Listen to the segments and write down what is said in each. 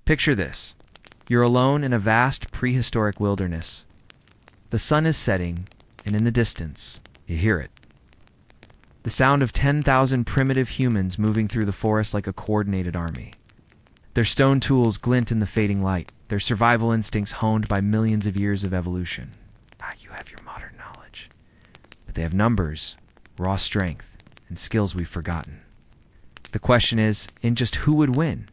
Picture this. You're alone in a vast prehistoric wilderness. The sun is setting, and in the distance, you hear it. The sound of 10,000 primitive humans moving through the forest like a coordinated army. Their stone tools glint in the fading light, their survival instincts honed by millions of years of evolution. You have your modern knowledge. But they have numbers, raw strength, and skills we've forgotten. The question is, in just who would win?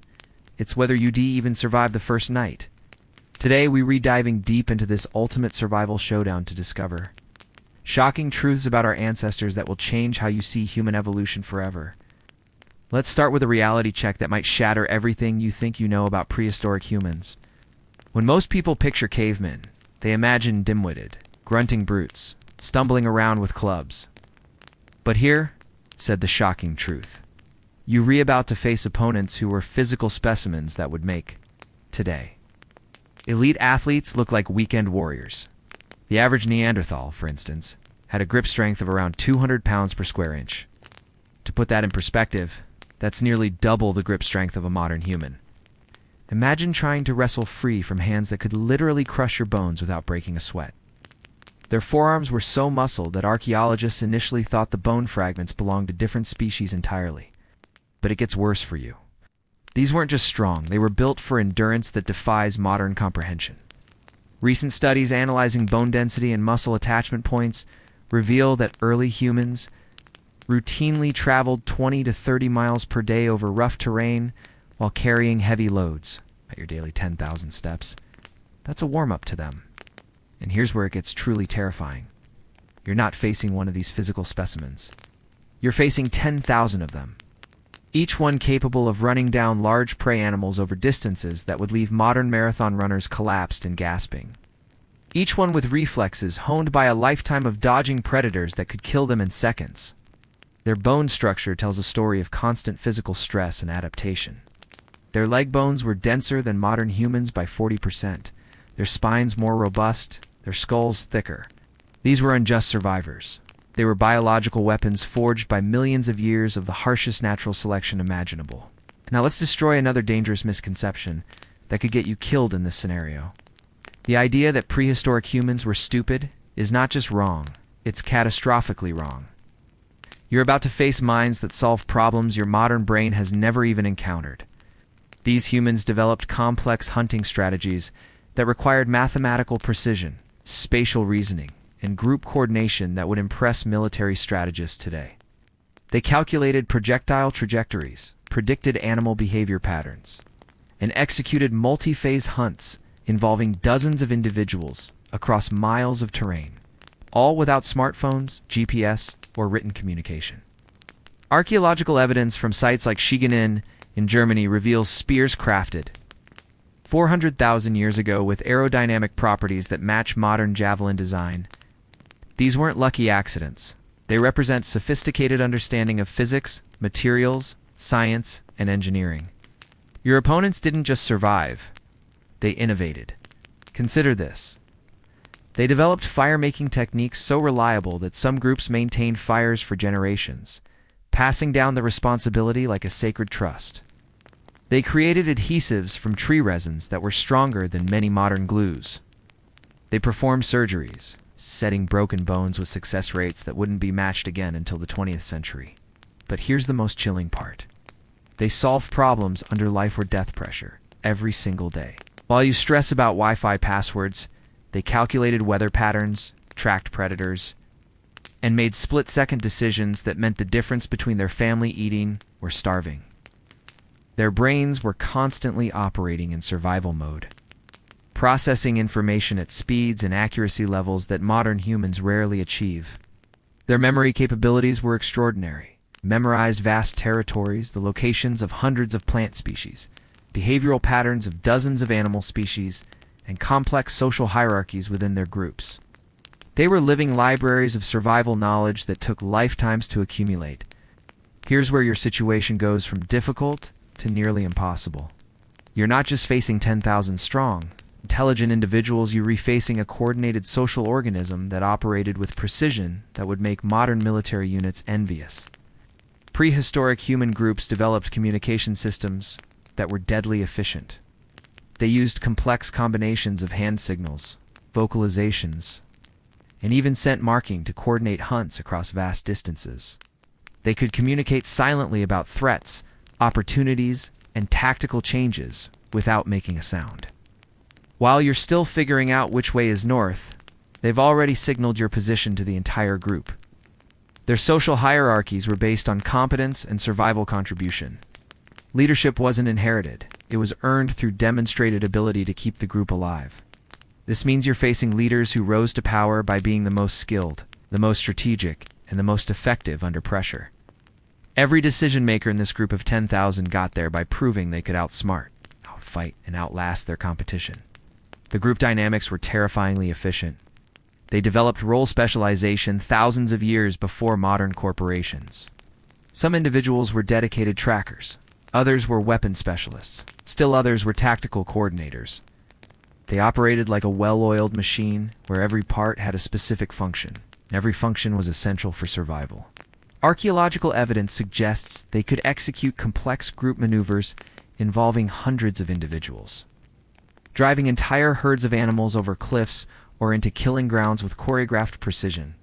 It's whether you'd even survive the first night. Today, we're diving deep into this ultimate survival showdown to discover shocking truths about our ancestors that will change how you see human evolution forever. Let's start with a reality check that might shatter everything you think you know about prehistoric humans. When most people picture cavemen, they imagine dim-witted, grunting brutes, stumbling around with clubs. But here, said the shocking truth, you're about to face opponents who were physical specimens that would make today. Elite athletes look like weekend warriors. The average Neanderthal, for instance, had a grip strength of around 200 pounds per square inch. To put that in perspective, that's nearly double the grip strength of a modern human. Imagine trying to wrestle free from hands that could literally crush your bones without breaking a sweat. Their forearms were so muscled that archaeologists initially thought the bone fragments belonged to different species entirely. But it gets worse for you. These weren't just strong, they were built for endurance that defies modern comprehension. Recent studies analyzing bone density and muscle attachment points reveal that early humans routinely traveled 20 to 30 miles per day over rough terrain while carrying heavy loads at your daily 10,000 steps. That's a warm-up to them. And here's where it gets truly terrifying. You're not facing one of these physical specimens. You're facing 10,000 of them, each one capable of running down large prey animals over distances that would leave modern marathon runners collapsed and gasping. Each one with reflexes honed by a lifetime of dodging predators that could kill them in seconds. Their bone structure tells a story of constant physical stress and adaptation. Their leg bones were denser than modern humans by 40%, their spines more robust, their skulls thicker. These were unjust survivors. They were biological weapons forged by millions of years of the harshest natural selection imaginable. Now let's destroy another dangerous misconception that could get you killed in this scenario. The idea that prehistoric humans were stupid is not just wrong, it's catastrophically wrong. You're about to face minds that solve problems your modern brain has never even encountered. These humans developed complex hunting strategies that required mathematical precision, spatial reasoning, and group coordination that would impress military strategists today. They calculated projectile trajectories, predicted animal behavior patterns, and executed multi-phase hunts involving dozens of individuals across miles of terrain, all without smartphones, GPS, or written communication. Archaeological evidence from sites like Cavemen in Germany reveals spears crafted 400,000 years ago with aerodynamic properties that match modern javelin design. These weren't lucky accidents. They represent sophisticated understanding of physics, materials, science, and engineering. Your opponents didn't just survive, they innovated. Consider this. They developed fire-making techniques so reliable that some groups maintained fires for generations, passing down the responsibility like a sacred trust. They created adhesives from tree resins that were stronger than many modern glues. They performed surgeries, setting broken bones with success rates that wouldn't be matched again until the 20th century. But here's the most chilling part. They solved problems under life or death pressure every single day. While you stress about Wi-Fi passwords, they calculated weather patterns, tracked predators, and made split-second decisions that meant the difference between their family eating or starving. Their brains were constantly operating in survival mode, processing information at speeds and accuracy levels that modern humans rarely achieve. Their memory capabilities were extraordinary, memorized vast territories, the locations of hundreds of plant species, behavioral patterns of dozens of animal species, and complex social hierarchies within their groups. They were living libraries of survival knowledge that took lifetimes to accumulate. Here's where your situation goes from difficult to nearly impossible. You're not just facing 10,000 strong, intelligent individuals, you're refacing a coordinated social organism that operated with precision that would make modern military units envious. Prehistoric human groups developed communication systems that were deadly efficient. They used complex combinations of hand signals, vocalizations, and even scent marking to coordinate hunts across vast distances. They could communicate silently about threats, opportunities, and tactical changes without making a sound. While you're still figuring out which way is north, they've already signaled your position to the entire group. Their social hierarchies were based on competence and survival contribution. Leadership wasn't inherited, it was earned through demonstrated ability to keep the group alive. This means you're facing leaders who rose to power by being the most skilled, the most strategic, and the most effective under pressure. Every decision maker in this group of 10,000 got there by proving they could outsmart, outfight, and outlast their competition. The group dynamics were terrifyingly efficient. They developed role specialization thousands of years before modern corporations. Some individuals were dedicated trackers, others were weapon specialists, still others were tactical coordinators. They operated like a well-oiled machine where every part had a specific function, and every function was essential for survival. Archaeological evidence suggests they could execute complex group maneuvers involving hundreds of individuals, driving entire herds of animals over cliffs or into killing grounds with choreographed precision.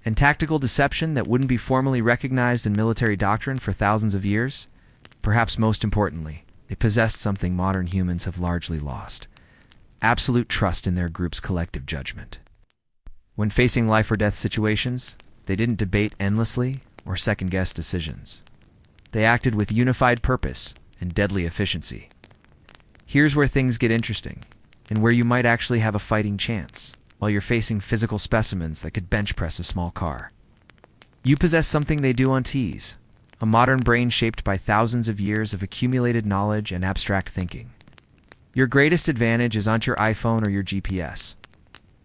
And tactical deception that wouldn't be formally recognized in military doctrine for thousands of years. Perhaps most importantly, they possessed something modern humans have largely lost: absolute trust in their group's collective judgment. When facing life or death situations, they didn't debate endlessly or second-guess decisions. They acted with unified purpose and deadly efficiency. Here's where things get interesting, and where you might actually have a fighting chance, while you're facing physical specimens that could bench press a small car. You possess something they do on tease, a modern brain shaped by thousands of years of accumulated knowledge and abstract thinking. Your greatest advantage is on your iPhone or your GPS.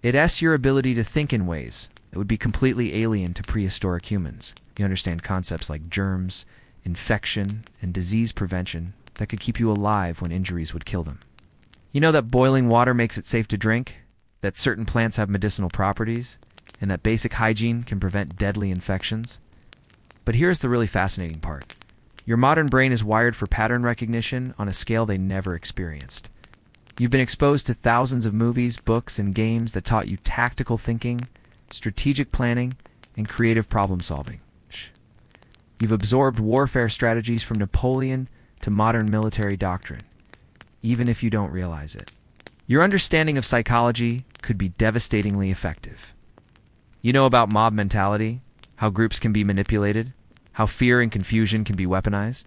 It's your ability to think in ways that would be completely alien to prehistoric humans. You understand concepts like germs, infection, and disease prevention that could keep you alive when injuries would kill them. You know that boiling water makes it safe to drink, that certain plants have medicinal properties, and that basic hygiene can prevent deadly infections? But here's the really fascinating part. Your modern brain is wired for pattern recognition on a scale they never experienced. You've been exposed to thousands of movies, books, and games that taught you tactical thinking, strategic planning, and creative problem solving. You've absorbed warfare strategies from Napoleon to modern military doctrine, even if you don't realize it. Your understanding of psychology could be devastatingly effective. You know about mob mentality, how groups can be manipulated, how fear and confusion can be weaponized.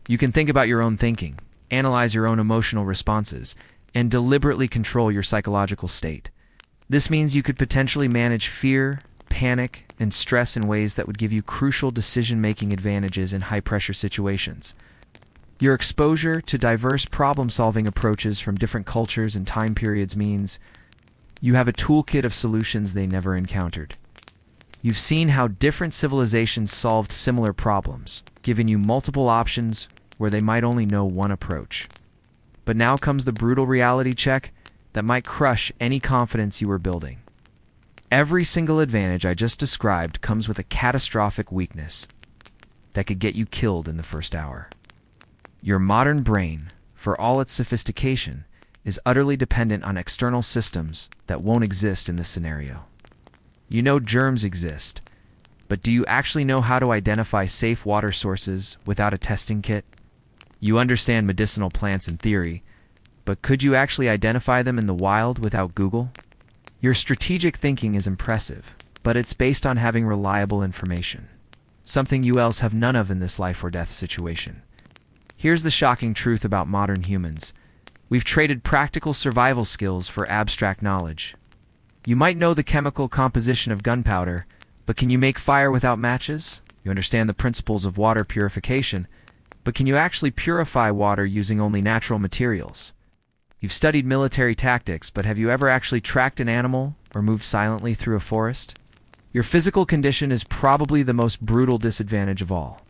You can think about your own thinking, analyze your own emotional responses, and deliberately control your psychological state. This means you could potentially manage fear, panic, and stress in ways that would give you crucial decision-making advantages in high-pressure situations. Your exposure to diverse problem-solving approaches from different cultures and time periods means you have a toolkit of solutions they never encountered. You've seen how different civilizations solved similar problems, giving you multiple options where they might only know one approach. But now comes the brutal reality check that might crush any confidence you were building. Every single advantage I just described comes with a catastrophic weakness that could get you killed in the first hour. Your modern brain, for all its sophistication, is utterly dependent on external systems that won't exist in this scenario. You know germs exist, but do you actually know how to identify safe water sources without a testing kit? You understand medicinal plants in theory, but could you actually identify them in the wild without Google? Your strategic thinking is impressive, but it's based on having reliable information, something you else have none of in this life or death situation. Here's the shocking truth about modern humans. We've traded practical survival skills for abstract knowledge. You might know the chemical composition of gunpowder, but can you make fire without matches? You understand the principles of water purification, but can you actually purify water using only natural materials? You've studied military tactics, but have you ever actually tracked an animal or moved silently through a forest? Your physical condition is probably the most brutal disadvantage of all.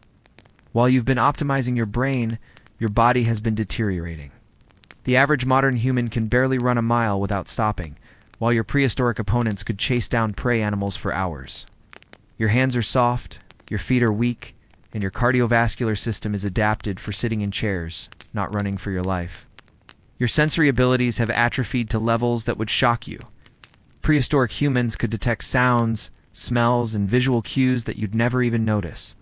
While you've been optimizing your brain, your body has been deteriorating. The average modern human can barely run a mile without stopping, while your prehistoric opponents could chase down prey animals for hours. Your hands are soft, your feet are weak, and your cardiovascular system is adapted for sitting in chairs not running for your life. Your sensory abilities have atrophied to levels that would shock you. Prehistoric humans could detect sounds, smells, and visual cues that you'd never even notice.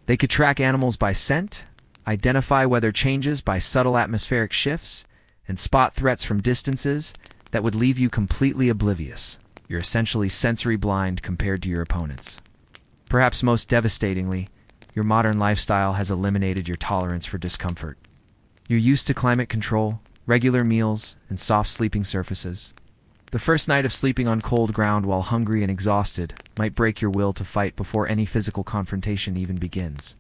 They could track animals by scent, identify weather changes by subtle atmospheric shifts, and spot threats from distances that would leave you completely oblivious. You're essentially sensory blind compared to your opponents. Perhaps most devastatingly, your modern lifestyle has eliminated your tolerance for discomfort. You're used to climate control, regular meals, and soft sleeping surfaces. The first night of sleeping on cold ground while hungry and exhausted might break your will to fight before any physical confrontation even begins.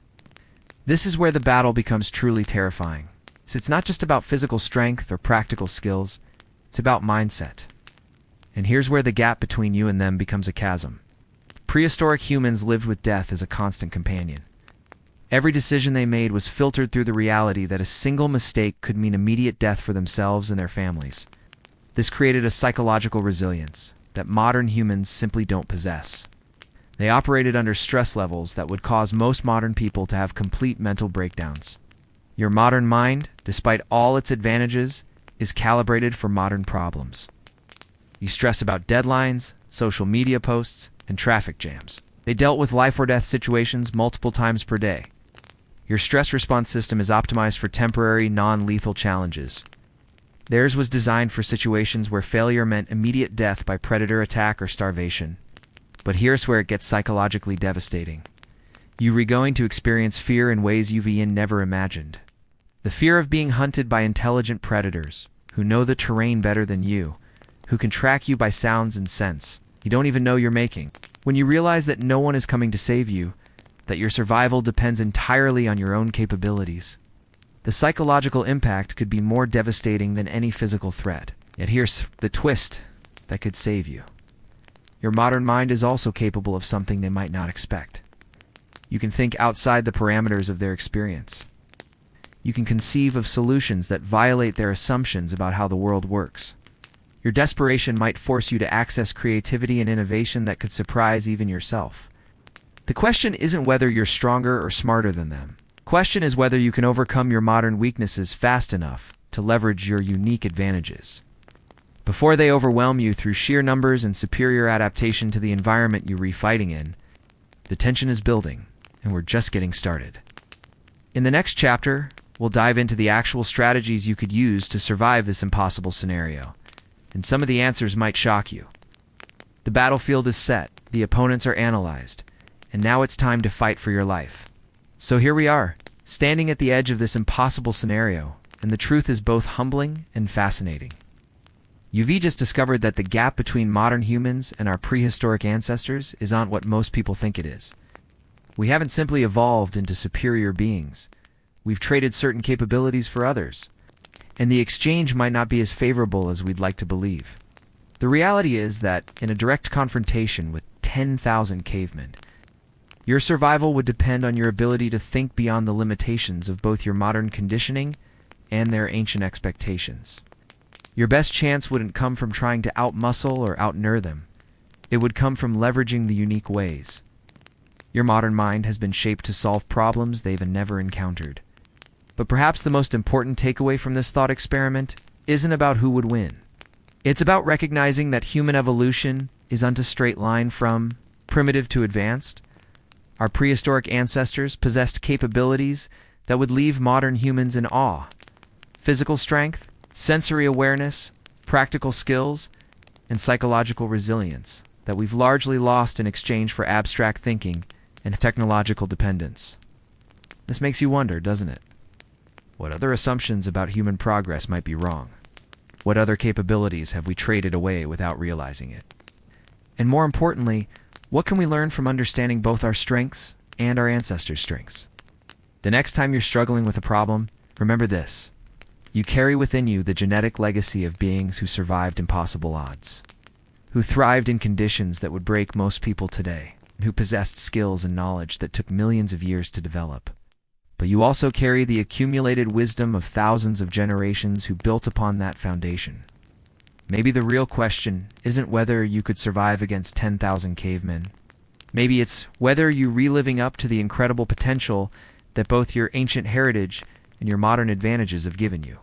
This is where the battle becomes truly terrifying. It's not just about physical strength or practical skills, it's about mindset. And here's where the gap between you and them becomes a chasm. Prehistoric humans lived with death as a constant companion. Every decision they made was filtered through the reality that a single mistake could mean immediate death for themselves and their families. This created a psychological resilience that modern humans simply don't possess. They operated under stress levels that would cause most modern people to have complete mental breakdowns. Your modern mind, despite all its advantages, is calibrated for modern problems. You stress about deadlines, social media posts, and traffic jams. They dealt with life or death situations multiple times per day. Your stress response system is optimized for temporary, non-lethal challenges. Theirs was designed for situations where failure meant immediate death by predator attack or starvation. But here's where it gets psychologically devastating. You're going to experience fear in ways you've never imagined. The fear of being hunted by intelligent predators, who know the terrain better than you, who can track you by sounds and scents you don't even know you're making. When you realize that no one is coming to save you, that your survival depends entirely on your own capabilities, the psychological impact could be more devastating than any physical threat. Yet here's the twist that could save you. Your modern mind is also capable of something they might not expect. You can think outside the parameters of their experience. You can conceive of solutions that violate their assumptions about how the world works. Your desperation might force you to access creativity and innovation that could surprise even yourself. The question isn't whether you're stronger or smarter than them. The question is whether you can overcome your modern weaknesses fast enough to leverage your unique advantages. Before they overwhelm you through sheer numbers and superior adaptation to the environment you're fighting in, the tension is building, and we're just getting started. In the next chapter, we'll dive into the actual strategies you could use to survive this impossible scenario, and some of the answers might shock you. The battlefield is set, the opponents are analyzed, and now it's time to fight for your life. So here we are, standing at the edge of this impossible scenario, and the truth is both humbling and fascinating. You've just discovered that the gap between modern humans and our prehistoric ancestors is not what most people think it is. We haven't simply evolved into superior beings. We've traded certain capabilities for others, and the exchange might not be as favorable as we'd like to believe. The reality is that in a direct confrontation with 10,000 cavemen, your survival would depend on your ability to think beyond the limitations of both your modern conditioning and their ancient expectations. Your best chance wouldn't come from trying to outmuscle or outnurture them. It would come from leveraging the unique ways. Your modern mind has been shaped to solve problems they've never encountered. But perhaps the most important takeaway from this thought experiment isn't about who would win. It's about recognizing that human evolution isn't a straight line from primitive to advanced. Our prehistoric ancestors possessed capabilities that would leave modern humans in awe. Physical strength, sensory awareness, practical skills, and psychological resilience that we've largely lost in exchange for abstract thinking and technological dependence. This makes you wonder, doesn't it? What other assumptions about human progress might be wrong? What other capabilities have we traded away without realizing it? And more importantly, what can we learn from understanding both our strengths and our ancestors' strengths? The next time you're struggling with a problem, remember this. You carry within you the genetic legacy of beings who survived impossible odds, who thrived in conditions that would break most people today, and who possessed skills and knowledge that took millions of years to develop. But you also carry the accumulated wisdom of thousands of generations who built upon that foundation. Maybe the real question isn't whether you could survive against 10,000 cavemen. Maybe it's whether you're reliving up to the incredible potential that both your ancient heritage and your modern advantages have given you.